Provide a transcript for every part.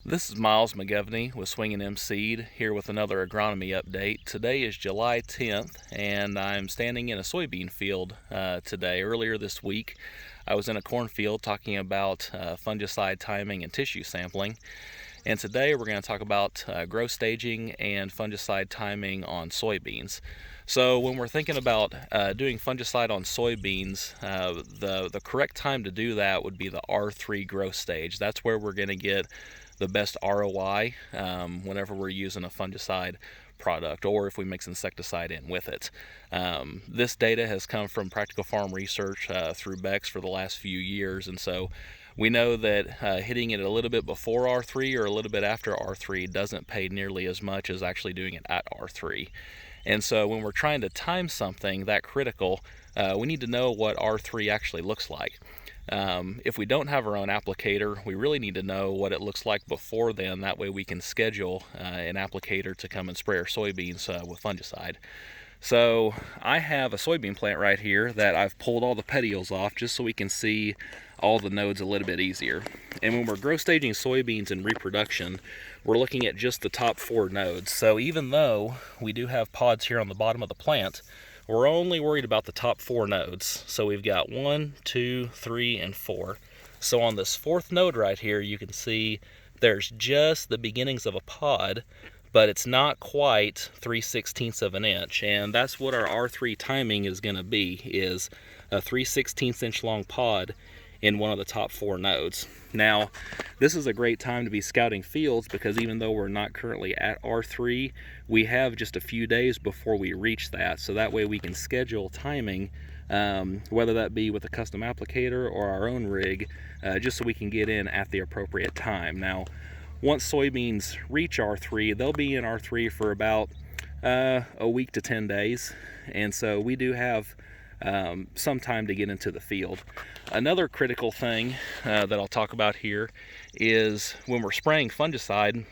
This is Miles McGovney with Swingin' M Seed here with another agronomy update. Today is July 10th and I'm standing in a soybean field today. Earlier this week I was in a cornfield talking about fungicide timing and tissue sampling. And today we're going to talk about growth staging and fungicide timing on soybeans. So when we're thinking about doing fungicide on soybeans, the correct time to do that would be the R3 growth stage. That's where we're going to get the best ROI whenever we're using a fungicide product, or if we mix insecticide in with it. This data has come from practical farm research through Beck's for the last few years, and so we know that hitting it a little bit before R3 or a little bit after R3 doesn't pay nearly as much as actually doing it at R3. And so when we're trying to time something that critical, we need to know what R3 actually looks like. If we don't have our own applicator, we really need to know what it looks like before then. That way we can schedule an applicator to come and spray our soybeans with fungicide. So I have a soybean plant right here that I've pulled all the petioles off just so we can see all the nodes a little bit easier. And when we're growth staging soybeans in reproduction, we're looking at just the top 4 nodes. So even though we do have pods here on the bottom of the plant, we're only worried about the top 4 nodes. So we've got 1, 2, 3, and 4. So on this 4th node right here, you can see there's just the beginnings of a pod, but it's not quite 3/16 of an inch. And that's what our R3 timing is going to be, is a 3/16 inch long pod in one of the top 4 nodes. Now, this is a great time to be scouting fields because even though we're not currently at R3, we have just a few days before we reach that. So that way we can schedule timing, whether that be with a custom applicator or our own rig, just so we can get in at the appropriate time. Now, once soybeans reach R3, they'll be in R3 for about a week to 10 days. And so we do have some time to get into the field. Another critical thing that I'll talk about here is when we're spraying fungicide,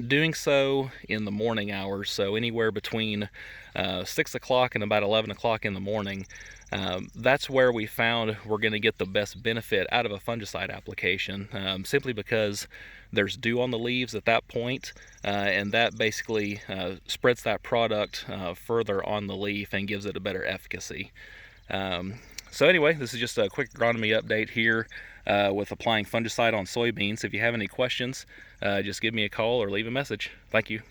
doing so in the morning hours, so anywhere between 6 o'clock and about 11 o'clock in the morning. That's where we found we're going to get the best benefit out of a fungicide application, simply because there's dew on the leaves at that point, and that basically spreads that product further on the leaf and gives it a better efficacy. So anyway, this is just a quick agronomy update here with applying fungicide on soybeans. If you have any questions, just give me a call or leave a message. Thank you.